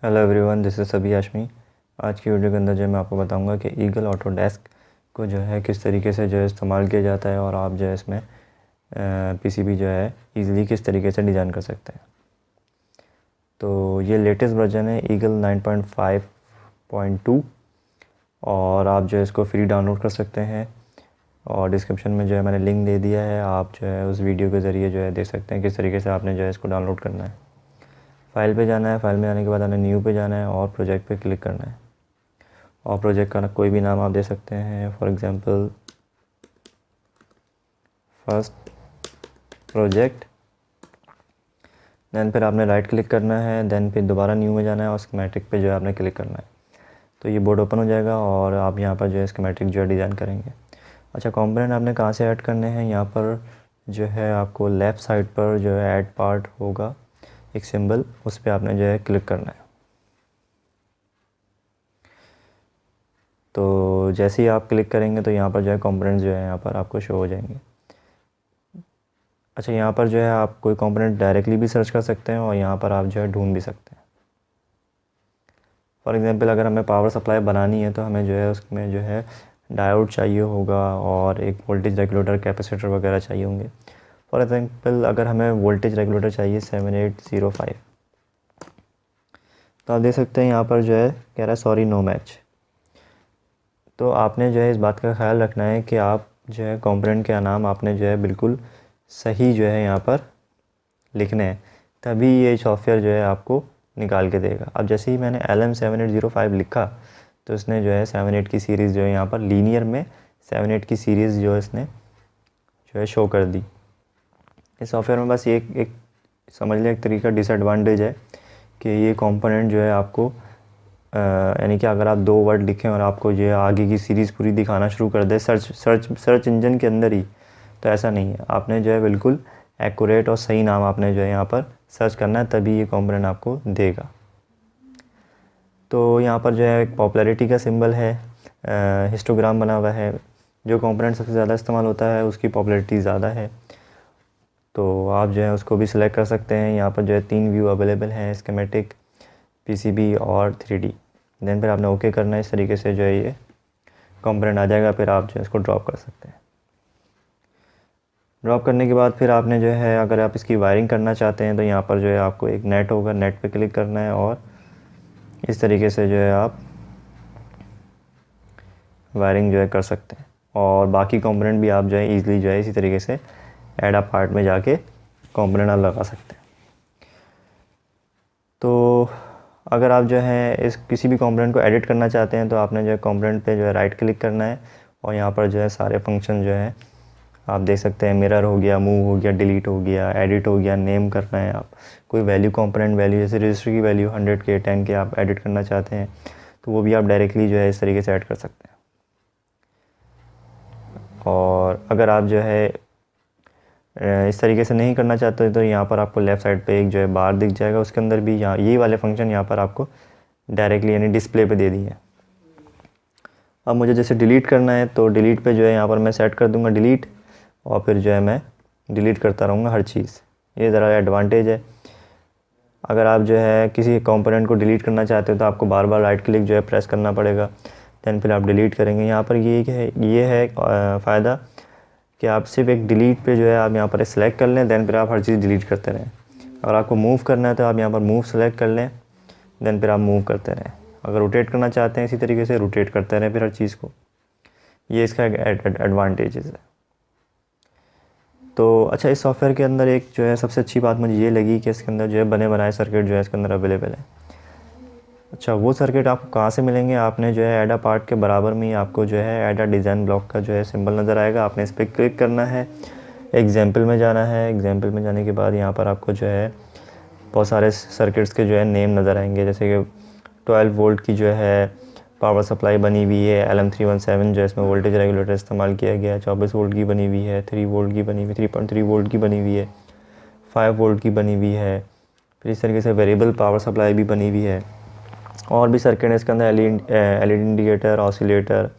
Hello everyone, this is सभी हाशमी। आज की वीडियो के अंदर जो मैं आपको बताऊंगा कि ईगल ऑटोडेस्क को जो है किस तरीके से जो है इस्तेमाल किया जाता है और आप जो है इसमें पीसीबी जो है इजीली किस तरीके से डिज़ाइन कर सकते हैं। तो ये लेटेस्ट वर्जन है ईगल 9.5.2 और आप जो है इसको फ्री डाउनलोड कर सकते हैं और डिस्क्रिप्शन में जो है मैंने लिंक दे दिया है। आप जो है उस वीडियो के ज़रिए जो है देख सकते हैं किस तरीके से आपने जो है इसको डाउनलोड करना है। फ़ाइल पे जाना है, फ़ाइल में जाने के बाद हमें न्यू पे जाना है और प्रोजेक्ट पे क्लिक करना है और प्रोजेक्ट का कोई भी नाम आप दे सकते हैं, for example first project. Then फिर आपने राइट क्लिक करना है, दैन फिर दोबारा न्यू में जाना है और स्कीमेटिक पे जो है आपने क्लिक करना है। तो ये बोर्ड ओपन हो जाएगा और आप यहाँ पर जो है स्कीमेटिक जो है डिज़ाइन करेंगे। अच्छा, कंपोनेंट आपने कहाँ से ऐड करने हैं, यहाँ पर जो है आपको लेफ़्ट साइड पर जो है ऐड पार्ट होगा एक सिंबल, उस पर आपने जो है क्लिक करना है। तो जैसे ही आप क्लिक करेंगे तो यहाँ पर जो है कंपोनेंट्स जो है यहाँ पर आपको शो हो जाएंगे। अच्छा, यहाँ पर जो है आप कोई कंपोनेंट डायरेक्टली भी सर्च कर सकते हैं और यहाँ पर आप जो है ढूंढ भी सकते हैं। फॉर एग्ज़ाम्पल अगर हमें पावर सप्लाई बनानी है तो हमें जो है उसमें जो है डायोड चाहिए होगा और एक वोल्टेज रेगुलेटर, कैपेसिटर वगैरह चाहिए होंगे। फॉर एग्ज़ाम्पल अगर हमें वोल्टेज रेगुलेटर चाहिए 7805, तो आप देख सकते हैं यहाँ पर जो है कह रहा है सॉरी नो मैच। तो आपने जो है इस बात का ख्याल रखना है कि आप जो है कंपोनेंट के नाम आपने जो है बिल्कुल सही जो है यहाँ पर लिखने हैं, तभी ये सॉफ्टवेयर जो है आपको निकाल के देगा। अब जैसे ही मैंने LM7805 लिखा तो इसने जो है 78 की सीरीज़ जो है यहाँ पर लीनियर में 78 की सीरीज़ जो है इसने जो है शो कर दी। इस सॉफ्टवेयर में बस ये एक समझ लें एक तरीका डिसएडवांटेज है कि ये कंपोनेंट जो है आपको यानी कि अगर आप 2 वर्ड लिखें और आपको जो है आगे की सीरीज़ पूरी दिखाना शुरू कर दे सर्च इंजन के अंदर ही, तो ऐसा नहीं है। आपने जो है बिल्कुल एक्यूरेट और सही नाम आपने जो है यहाँ पर सर्च करना है, तभी ये कंपोनेंट आपको देगा। तो यहाँ पर जो है एक पॉपुलैरिटी का सिंबल है, हिस्टोग्राम बना हुआ है। जो कंपोनेंट सबसे ज़्यादा इस्तेमाल होता है उसकी पॉपुलैरिटी ज़्यादा है, तो आप जो है उसको भी सिलेक्ट कर सकते हैं। यहाँ पर जो है 3 व्यू अवेलेबल हैं, स्कीमेटिक, पीसीबी और 3D। देन फिर आपने ओके करना है। इस तरीके से जो है ये कंपोनेंट आ जाएगा, फिर आप जो है इसको ड्रॉप कर सकते हैं। ड्रॉप करने के बाद फिर आपने जो है अगर आप इसकी वायरिंग करना चाहते हैं तो यहाँ पर जो है आपको एक नेट होगा, नेट पे क्लिक करना है और इस तरीके से जो है आप वायरिंग जो है कर सकते हैं। और बाकी कंपोनेंट भी आप जो है ईज़िली जो है इसी तरीके से ऐड अ पार्ट में जाके कंपोनेंट आप लगा सकते हैं। तो अगर आप जो है इस किसी भी कंपोनेंट को एडिट करना चाहते हैं तो आपने जो है कंपोनेंट पे जो है राइट क्लिक करना है और यहाँ पर जो है सारे फंक्शन जो है आप देख सकते हैं। मिरर हो गया, मूव हो गया, डिलीट हो गया, एडिट हो गया, नेम करना है। आप कोई वैल्यू, कंपोनेंट वैल्यू जैसे रजिस्टर की वैल्यू 100 के 10 के आप एडिट करना चाहते हैं तो वो भी आप डायरेक्टली जो है इस तरीके से ऐड कर सकते हैं। और अगर आप जो है इस तरीके से नहीं करना चाहते तो यहाँ पर आपको लेफ़्ट साइड पे एक जो है बार दिख जाएगा, उसके अंदर भी यहाँ यही वाले फंक्शन यहाँ पर आपको डायरेक्टली यानी डिस्प्ले पे दे दिए हैं। अब मुझे जैसे डिलीट करना है तो डिलीट पे जो है यहाँ पर मैं सेट कर दूँगा डिलीट, और फिर जो है मैं डिलीट करता रहूँगा हर चीज़। ये ज़रा एडवांटेज है। अगर आप जो है किसी कंपोनेंट को डिलीट करना चाहते हो तो आपको बार बार राइट क्लिक जो है प्रेस करना पड़ेगा, दैन फिर आप डिलीट करेंगे। यहाँ पर ये है फ़ायदा कि आप सिर्फ एक डिलीट पे जो है आप यहाँ पर सेलेक्ट कर लें, दैन फिर आप हर चीज़ डिलीट करते रहें। अगर आपको मूव करना है तो आप यहाँ पर मूव सेलेक्ट कर लें, दैन फिर आप मूव करते रहें। अगर रोटेट करना चाहते हैं इसी तरीके से रोटेट करते रहें फिर हर चीज़ को। ये इसका एडवांटेजेस है। तो अच्छा, इस सॉफ्टवेयर के अंदर एक जो है सबसे अच्छी बात मुझे ये लगी कि इसके अंदर जो है बने बनाए सर्किट जो है इसके अंदर अवेलेबल है। अच्छा, वो सर्किट आपको कहाँ से मिलेंगे, आपने जो है एडा पार्ट के बराबर में ही आपको जो है एडा डिज़ाइन ब्लॉक का जो है सिंबल नज़र आएगा। आपने इस पर क्लिक करना है, एग्जाम्पल में जाना है। एग्जाम्पल में जाने के बाद यहाँ पर आपको जो है बहुत सारे सर्किट्स के जो है नेम नज़र आएंगे, जैसे कि 12 वोल्ट की जो है पावर सप्लाई बनी हुई है LM317 जो है इसमें वोल्टेज रेगुलेटर इस्तेमाल किया गया है। 24 वोल्ट की बनी हुई है, 3 वोल्ट की बनी हुई, 3.3 वोल्ट की बनी हुई है, 5 वोल्ट की बनी हुई है। फिर इस तरीके से वेरिएबल पावर सप्लाई भी बनी हुई है। और भी सर्किट है इसके अंदर, LED इंडिकेटर, ऑसिलेटर,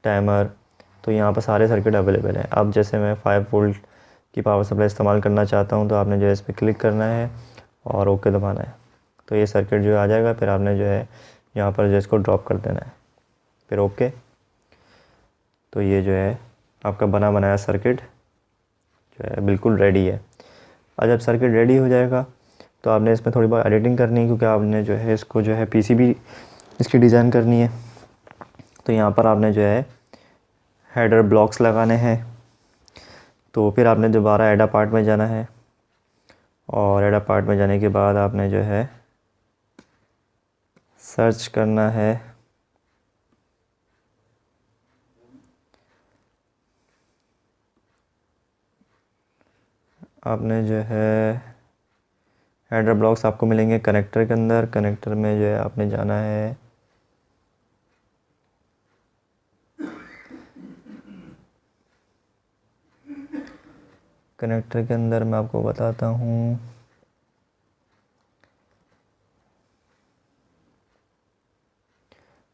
टाइमर। तो यहाँ पर सारे सर्किट अवेलेबल हैं। अब जैसे मैं 5 वोल्ट की पावर सप्लाई इस्तेमाल करना चाहता हूँ तो आपने जो है इस पर क्लिक करना है और ओके दबाना है। तो ये सर्किट जो आ जाएगा। फिर आपने जो है यहाँ पर जो इसको ड्रॉप कर देना है, फिर ओके। तो ये जो है आपका बना बनाया सर्किट जो है बिल्कुल रेडी है। और जब सर्किट रेडी हो जाएगा तो आपने इसमें थोड़ी बहुत एडिटिंग करनी है, क्योंकि आपने जो है इसको जो है पीसीबी इसकी डिज़ाइन करनी है। तो यहाँ पर आपने जो है हेडर ब्लॉक्स लगाने हैं। तो फिर आपने दोबारा एडा पार्ट में जाना है, और एडा पार्ट में जाने के बाद आपने जो है सर्च करना है आपने जो है हेडर ब्लॉक्स आपको मिलेंगे कनेक्टर के अंदर। कनेक्टर में जो है आपने जाना है कनेक्टर के अंदर, मैं आपको बताता हूँ।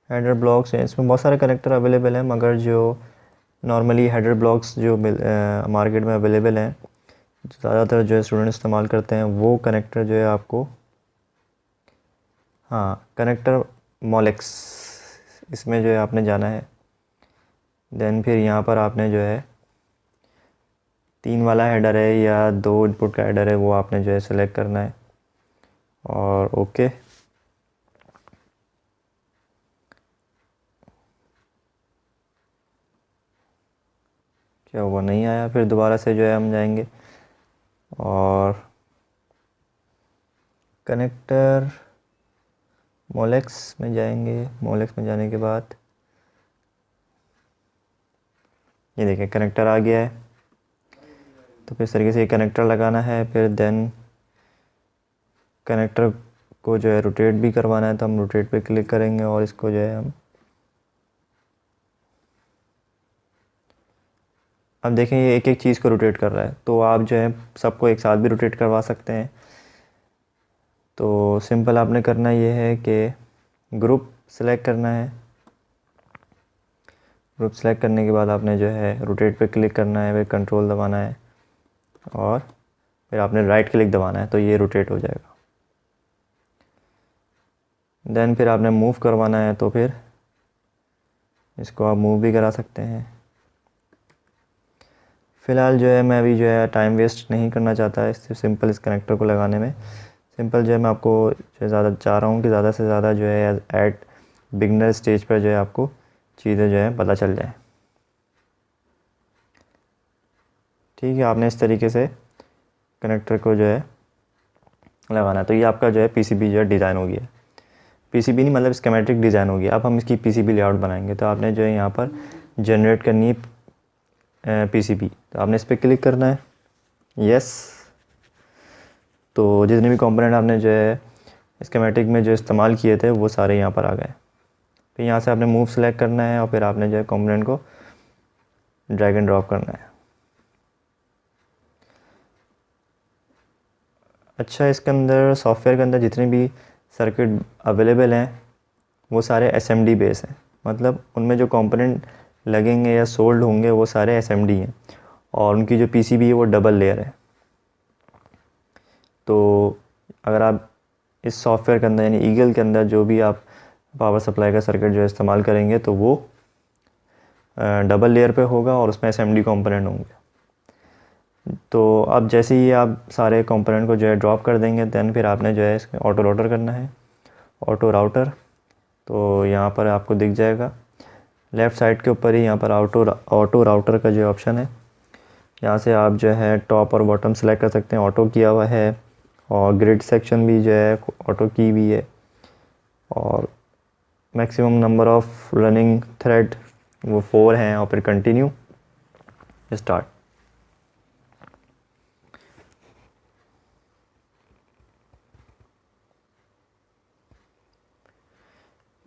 हेडर ब्लॉक्स हैं, इसमें बहुत सारे कनेक्टर अवेलेबल हैं, मगर जो नॉर्मली हेडर ब्लॉक्स जो मार्केट में अवेलेबल हैं, ज़्यादातर जो है स्टूडेंट इस्तेमाल करते हैं, वो कनेक्टर जो है आपको, हाँ, कनेक्टर मोलेक्स, इसमें जो है आपने जाना है। देन फिर यहाँ पर आपने जो है 3 वाला हेडर है या 2 इनपुट का हेडर है, वो आपने जो है सेलेक्ट करना है, और ओके। क्या हुआ, नहीं आया? फिर दोबारा से जो है हम जाएंगे और कनेक्टर मोलेक्स में जाएंगे। मोलेक्स में जाने के बाद ये देखिए कनेक्टर आ गया है। तो फिर इस तरीके से ये कनेक्टर लगाना है। फिर देन कनेक्टर को जो है रोटेट भी करवाना है, तो हम रोटेट पे क्लिक करेंगे और इसको जो है हम, अब देखें ये एक एक चीज़ को रोटेट कर रहा है। तो आप जो है सबको एक साथ भी रोटेट करवा सकते हैं। तो सिंपल आपने करना ये है कि ग्रुप सेलेक्ट करना है। ग्रुप सेलेक्ट करने के बाद आपने जो है रोटेट पे क्लिक करना है, फिर कंट्रोल दबाना है और फिर आपने राइट क्लिक दबाना है, तो ये रोटेट हो जाएगा। देन फिर आपने मूव करवाना है, तो फिर इसको आप मूव भी करा सकते हैं। फ़िलहाल जो है मैं अभी जो है टाइम वेस्ट नहीं करना चाहता इससे सिंपल इस कनेक्टर को लगाने में। सिंपल जो है मैं आपको जो है ज़्यादा चाह रहा हूँ कि ज़्यादा से ज़्यादा जो है एट बिगनर स्टेज पर जो है आपको चीज़ें जो है पता चल जाए। ठीक है, आपने इस तरीके से कनेक्टर को जो है लगाना है। तो ये आपका जो है पीसीबी जो है डिज़ाइन हो गया। पीसीबी नहीं, मतलब स्कीमेटिक डिज़ाइन हो गया। अब हम इसकी पीसीबी लेआउट बनाएंगे। तो आपने जो है यहाँ पर जनरेट करनी है पीसीबी, तो आपने इस पर क्लिक करना है, यस। तो जितने भी कंपोनेंट आपने जो है स्कीमेटिक में जो इस्तेमाल किए थे वो सारे यहाँ पर आ गए। फिर यहाँ से आपने मूव सेलेक्ट करना है और फिर आपने जो है कंपोनेंट को ड्रैग एंड ड्रॉप करना है। अच्छा, इसके अंदर सॉफ्टवेयर के अंदर जितने भी सर्किट अवेलेबल हैं वो सारे एसएमडी बेस हैं, मतलब उनमें जो कंपोनेंट लगेंगे या सोल्ड होंगे वो सारे एसएमडी हैं, और उनकी जो पीसीबी है वो डबल लेयर है। तो अगर आप इस सॉफ्टवेयर के अंदर यानी ईगल के अंदर जो भी आप पावर सप्लाई का सर्किट जो इस्तेमाल करेंगे तो वो डबल लेयर पे होगा और उसमें एसएमडी कंपोनेंट होंगे। तो अब जैसे ही आप सारे कंपोनेंट को जो है ड्रॉप कर देंगे, देन फिर आपने जो है इसमें ऑटो राउटर करना है। ऑटो राउटर, तो यहाँ पर आपको दिख जाएगा लेफ़्ट साइड के ऊपर ही, यहाँ पर ऑटो राउटर का जो ऑप्शन है, यहाँ से आप जो है टॉप और बॉटम सेलेक्ट कर सकते हैं। ऑटो किया हुआ है और ग्रिड सेक्शन भी जो है ऑटो की भी है, और maximum number of running thread वो 4 हैं, और फिर कंटिन्यू स्टार्ट।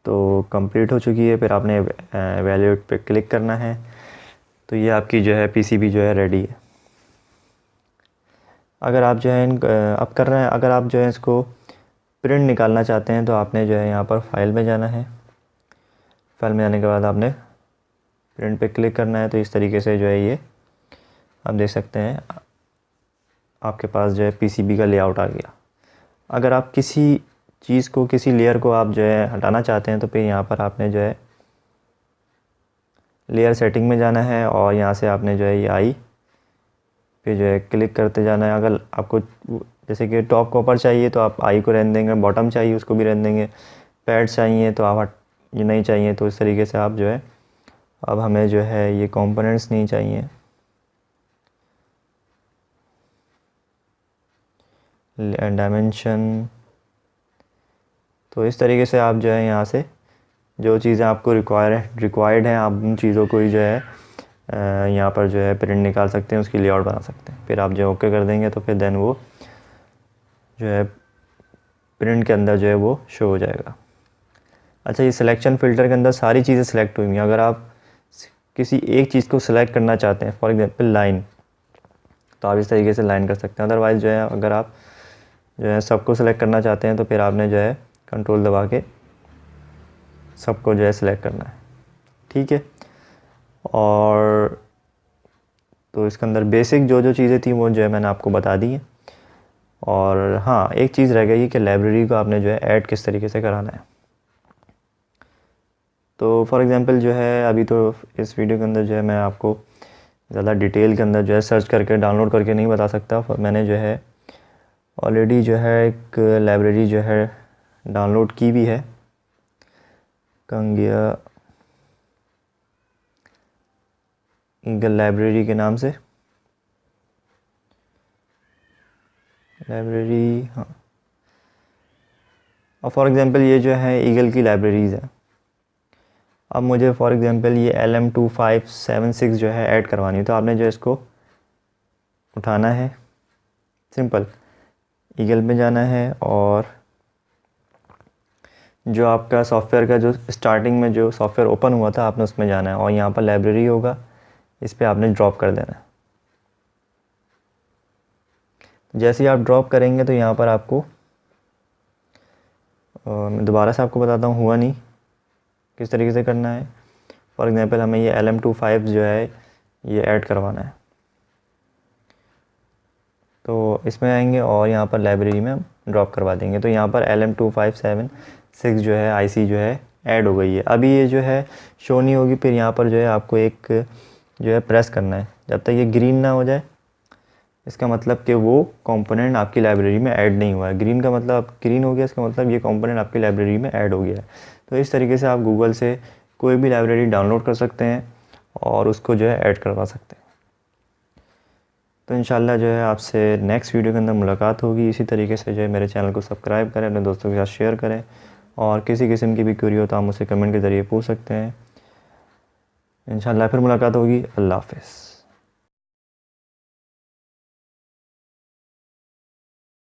तो कंप्लीट हो चुकी है। फिर आपने वैल्यूट पे क्लिक करना है, तो ये आपकी जो है पीसीबी जो है रेडी है। अगर आप जो है अब कर रहे हैं, अगर आप जो है इसको प्रिंट निकालना चाहते हैं तो आपने जो है यहाँ पर फाइल में जाना है। फाइल में जाने के बाद आपने प्रिंट पे क्लिक करना है। तो इस तरीके से जो है ये आप देख सकते हैं आपके पास जो है पीसीबी का लेआउट आ गया। अगर आप किसी चीज़ को, किसी लेयर को आप जो है हटाना चाहते हैं तो फिर यहाँ पर आपने जो है लेयर सेटिंग में जाना है और यहाँ से आपने जो है ये आई पे जो है क्लिक करते जाना है। अगर आपको जैसे कि टॉप कॉपर चाहिए तो आप आई को रहने देंगे, बॉटम चाहिए उसको भी रहने देंगे, पैड चाहिए तो आप ये नहीं चाहिए तो इस तरीके से आप जो है, अब हमें जो है ये कंपोनेंट्स नहीं चाहिए, डायमेंशन। तो इस तरीके से आप जो है यहाँ से जो चीज़ें आपको रिक्वायर्ड हैं आप उन चीज़ों को ही जो है यहाँ पर जो है प्रिंट निकाल सकते हैं, उसकी लेआउट बना सकते हैं। फिर आप जो ओके कर देंगे तो फिर देन वो जो है प्रिंट के अंदर जो है वो शो हो जाएगा। अच्छा, ये सिलेक्शन फ़िल्टर के अंदर सारी चीज़ें सिलेक्ट हुई हैं। अगर आप किसी एक चीज़ को सिलेक्ट करना चाहते हैं, फॉर एग्जांपल लाइन, तो आप इस तरीके से लाइन कर सकते हैं। अदरवाइज़ जो है अगर आप जो है सबको सिलेक्ट करना चाहते हैं तो फिर आपने जो है कंट्रोल दबा के सबको जो है सिलेक्ट करना है, ठीक है। और तो इसके अंदर बेसिक जो जो चीज़ें थी वो जो है मैंने आपको बता दी है। और हाँ, एक चीज़ रह गई कि लाइब्रेरी को आपने जो है ऐड किस तरीके से कराना है। तो फॉर एग्ज़ाम्पल जो है अभी तो इस वीडियो के अंदर जो है मैं आपको ज़्यादा डिटेल के अंदर जो है सर्च करके डाउनलोड करके नहीं बता सकता। मैंने जो है ऑलरेडी जो है एक लाइब्रेरी जो है डाउनलोड की भी है, कंगिया ईगल लाइब्रेरी के नाम से लाइब्रेरी, हाँ। और फॉर एग्ज़ाम्पल ये जो है ईगल की लाइब्रेरीज़ है। अब मुझे फॉर एग्ज़ाम्पल ये LM2576 जो है ऐड करवानी है, तो आपने जो इसको उठाना है, सिंपल ईगल में जाना है और जो आपका सॉफ्टवेयर का जो स्टार्टिंग में जो सॉफ्टवेयर ओपन हुआ था आपने उसमें जाना है और यहाँ पर लाइब्रेरी होगा, इस पर आपने ड्रॉप कर देना है। जैसे ही आप ड्रॉप करेंगे तो यहाँ पर आपको मैं दोबारा से आपको बताता हूँ, हुआ नहीं, किस तरीके से करना है। फॉर एग्ज़ाम्पल हमें ये LM25 जो है ये ऐड करवाना है, तो इसमें आएंगे और यहाँ पर लाइब्रेरी में हम ड्रॉप करवा देंगे। तो यहाँ पर LM2576 जो है आईसी जो है ऐड हो गई है। अभी ये जो है शो नहीं होगी, फिर यहाँ पर जो है आपको एक जो है प्रेस करना है। जब तक ये ग्रीन ना हो जाए इसका मतलब कि वो कंपोनेंट आपकी लाइब्रेरी में ऐड नहीं हुआ है। ग्रीन का मतलब ग्रीन हो गया, इसका मतलब ये कंपोनेंट आपकी लाइब्रेरी में ऐड हो गया है। तो इस तरीके से आप गूगल से कोई भी लाइब्रेरी डाउनलोड कर सकते हैं और उसको जो है ऐड करवा सकते हैं। तो इंशाल्लाह जो है आपसे नेक्स्ट वीडियो के अंदर मुलाकात होगी। इसी तरीके से जो है मेरे चैनल को सब्सक्राइब करें, अपने दोस्तों के साथ शेयर करें और किसी किस्म की भी क्वेरी हो तो आप मुझसे कमेंट के ज़रिए पूछ सकते हैं। इंशाल्लाह फिर मुलाकात होगी। अल्लाह हाफ़िज़।